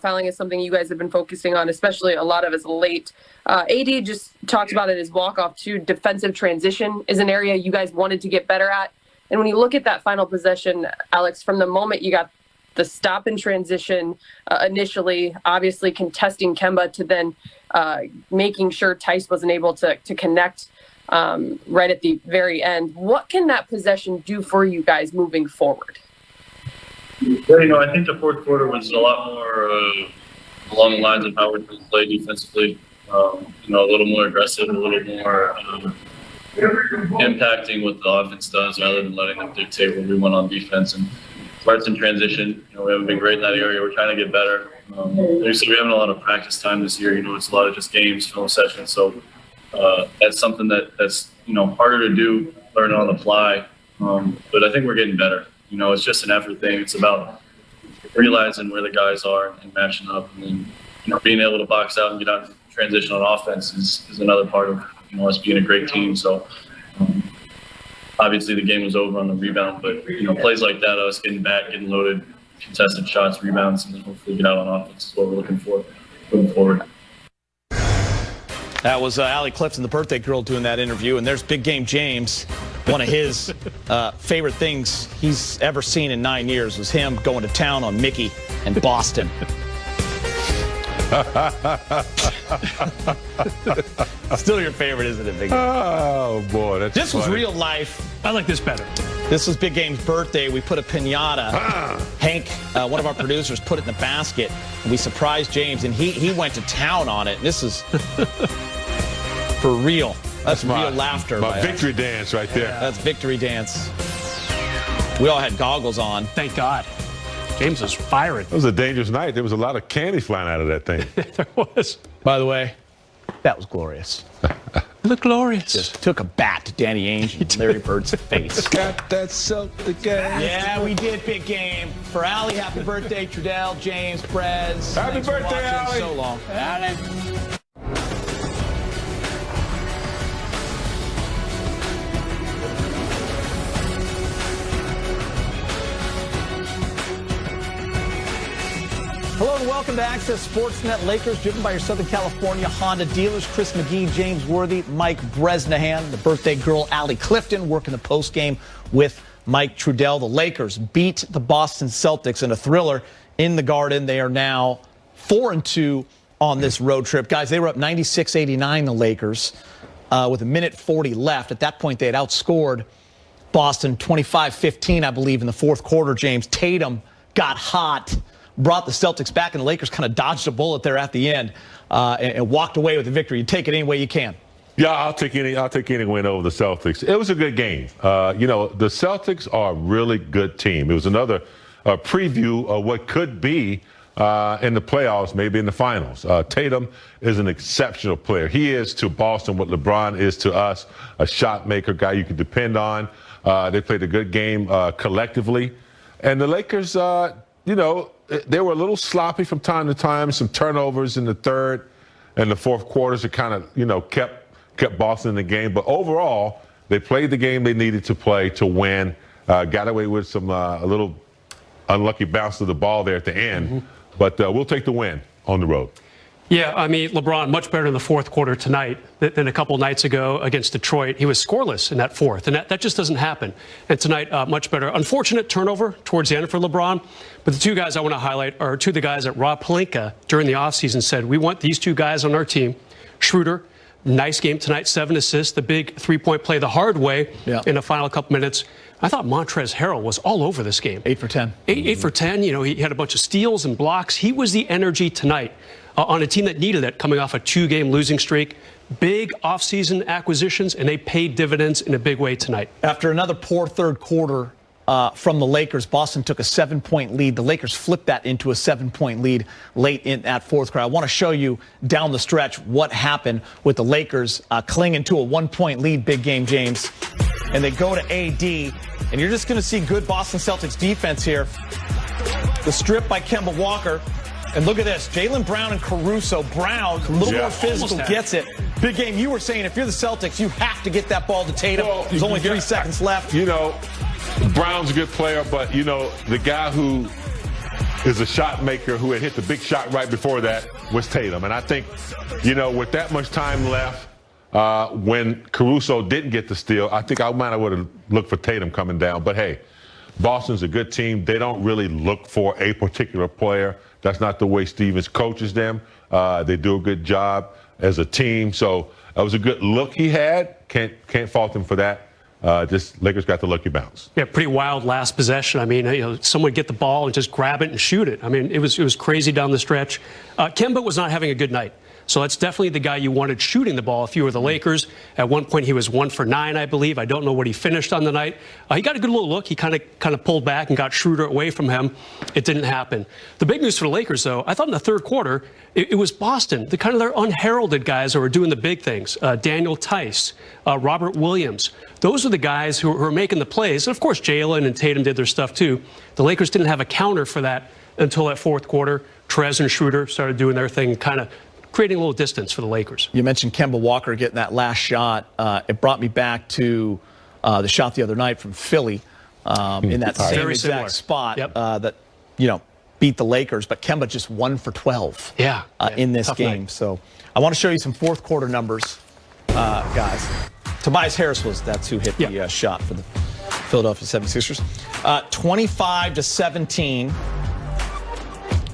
Fouling is something you guys have been focusing on, especially a lot of as late. AD just talked about it as walk-off too. Defensive transition is an area you guys wanted to get better at. And when you look at that final possession, Alex, from the moment you got the stop in transition initially, obviously contesting Kemba to then making sure Tice wasn't able to connect right at the very end. What can that possession do for you guys moving forward? Well, I think the fourth quarter was a lot more along the lines of how we're going to play defensively. A little more aggressive, a little more impacting what the offense does rather than letting them dictate what we want on defense. And parts in transition, we haven't been great in that area. We're trying to get better. Obviously, we haven't a lot of practice time this year. It's a lot of just games, film sessions. So that's something that's harder to do, learn on the fly. But I think we're getting better. It's just an effort thing. It's about realizing where the guys are and matching up, and then being able to box out and get out in transition on offense is another part of us being a great team. So obviously the game was over on the rebound, but plays like that, us getting back, getting loaded, contested shots, rebounds, and then hopefully get out on offense is what we're looking for moving forward. That was Allie Clifton, the birthday girl, doing that interview. And there's Big Game James. One of his favorite things he's ever seen in 9 years was him going to town on Mickey and Boston. Still your favorite, isn't it, Big Game? Oh, boy. This was real life. I like this better. This was Big Game's birthday. We put a piñata. Hank, one of our producers, put it in the basket. And we surprised James, and he went to town on it. This is for real. That's real laughter. My victory dance right there. That's victory dance. We all had goggles on. Thank God. James was firing. It was a dangerous night. There was a lot of candy flying out of that thing. There was. By the way, that was glorious. Look glorious. Just took a bat to Danny Ainge and Larry Bird's face. Got that Celtics game. Yeah, we did, Big Game. For Allie, happy birthday. Trudell, James, Prez. Happy birthday, Allie. So long. Allie. Hello and welcome to Access Sportsnet. Lakers driven by your Southern California Honda dealers. Chris McGee, James Worthy, Mike Bresnahan, the birthday girl Allie Clifton working the postgame with Mike Trudell. The Lakers beat the Boston Celtics in a thriller in the Garden. They are now 4-2 on this road trip. Guys, they were up 96-89, the Lakers, with 1:40 left. At that point, they had outscored Boston 25-15, I believe, in the fourth quarter, James. Tatum got hot, brought the Celtics back, and the Lakers kind of dodged a bullet there at the end and walked away with the victory. You take it any way you can. Yeah, I'll take any win over the Celtics. It was a good game. The Celtics are a really good team. It was another preview of what could be in the playoffs, maybe in the finals. Tatum is an exceptional player. He is to Boston what LeBron is to us, a shot maker, guy you can depend on. They played a good game collectively. And the Lakers, they were a little sloppy from time to time, some turnovers in the third and the fourth quarters that kind of, kept Boston in the game. But overall, they played the game they needed to play to win. Got away with some a little unlucky bounce of the ball there at the end. Mm-hmm. But we'll take the win on the road. Yeah, I mean, LeBron much better in the fourth quarter tonight than a couple nights ago against Detroit. He was scoreless in that fourth, and that just doesn't happen. And tonight, much better. Unfortunate turnover towards the end for LeBron, but the two guys I want to highlight are two of the guys that Rob Pelinka during the offseason said, we want these two guys on our team. Schroeder, nice game tonight, 7 assists, the big three-point play the hard way in the final couple minutes. I thought Montrezl Harrell was all over this game. 8 for 10. 8 for 10. He had a bunch of steals and blocks. He was the energy tonight on a team that needed it, coming off a 2-game losing streak. Big offseason acquisitions, and they paid dividends in a big way tonight. After another poor third quarter from the Lakers, Boston took a 7-point lead. The Lakers flipped that into a 7-point lead late in that fourth quarter. I want to show you down the stretch what happened with the Lakers clinging to a 1-point lead, Big Game James. And they go to AD, and you're just going to see good Boston Celtics defense here. The strip by Kemba Walker. And look at this, Jaylen Brown and Caruso. Brown, a little more physical, gets it. Big Game, you were saying if you're the Celtics, you have to get that ball to Tatum. Well, there's only 3 seconds left. Brown's a good player, but, the guy who is a shot maker who had hit the big shot right before that was Tatum. And I think, with that much time left, when Caruso didn't get the steal, I think I might have would have looked for Tatum coming down. But hey, Boston's a good team. They don't really look for a particular player. That's not the way Stevens coaches them. They do a good job as a team. So that was a good look he had. Can't fault him for that. Just Lakers got the lucky bounce. Yeah, pretty wild last possession. I mean, someone get the ball and just grab it and shoot it. I mean, it was crazy down the stretch. Kemba was not having a good night. So that's definitely the guy you wanted shooting the ball if you were the Lakers. At one point, he was 1 for 9, I believe. I don't know what he finished on the night. He got a good little look. He kind of pulled back and got Schroeder away from him. It didn't happen. The big news for the Lakers, though, I thought in the third quarter, it was Boston, their unheralded guys who were doing the big things. Daniel Tice, Robert Williams. Those are the guys who are making the plays. And, of course, Jalen and Tatum did their stuff, too. The Lakers didn't have a counter for that until that fourth quarter. Trez and Schroeder started doing their thing, kind of creating a little distance for the Lakers. You mentioned Kemba Walker getting that last shot. It brought me back to the shot the other night from Philly in that same Very exact similar spot Yep. that beat the Lakers. But Kemba just 1 for 12 in this game. Night. So I want to show you some fourth quarter numbers, guys. Tobias Harris that's who hit the shot for the Philadelphia 76ers. 25-17.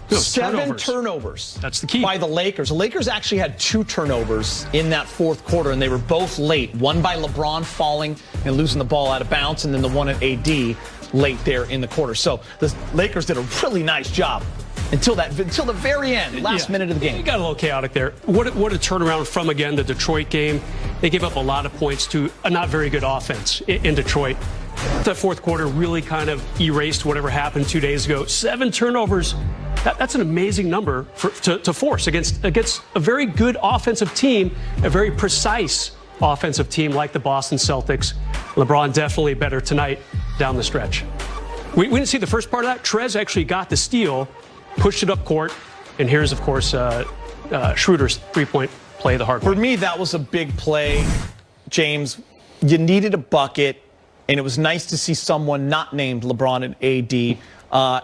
No, 7 turnovers. That's the key. By the Lakers. The Lakers actually had 2 turnovers in that fourth quarter, and they were both late. One by LeBron falling and losing the ball out of bounds, and then the one at AD late there in the quarter. So the Lakers did a really nice job until the very end, last minute of the game. It got a little chaotic there. What a turnaround from, again, the Detroit game. They gave up a lot of points to a not very good offense in Detroit. The fourth quarter really kind of erased whatever happened 2 days ago. 7 turnovers. That's an amazing number to force against a very good offensive team, a very precise offensive team like the Boston Celtics. LeBron definitely better tonight down the stretch. We didn't see the first part of that. Trez actually got the steal, pushed it up court, and here's, of course, Schroeder's three-point play the hard way. For me, that was a big play, James. You needed a bucket, and it was nice to see someone not named LeBron and AD.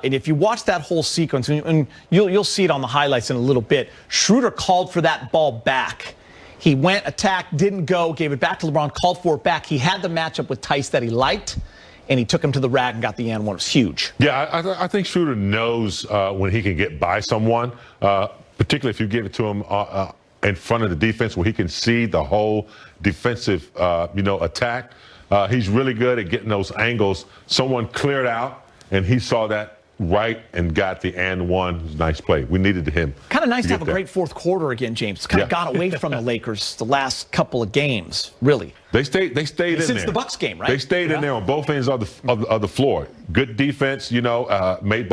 And if you watch that whole sequence, and you'll see it on the highlights in a little bit, Schroeder called for that ball back. He went, attacked, didn't go, gave it back to LeBron, called for it back. He had the matchup with Tice that he liked, and he took him to the rack and got the and one. It was huge. Yeah, I think Schroeder knows when he can get by someone, particularly if you give it to him in front of the defense where he can see the whole defensive, attack. He's really good at getting those angles. Someone cleared out, and he saw that right and got the and one. Nice play. We needed him. Kind of nice to have a great fourth quarter again, James. Kind of got away from the Lakers the last couple of games, really. They stayed in there. Since the Bucks game, right? They stayed in there on both ends of the floor. Good defense, made ball.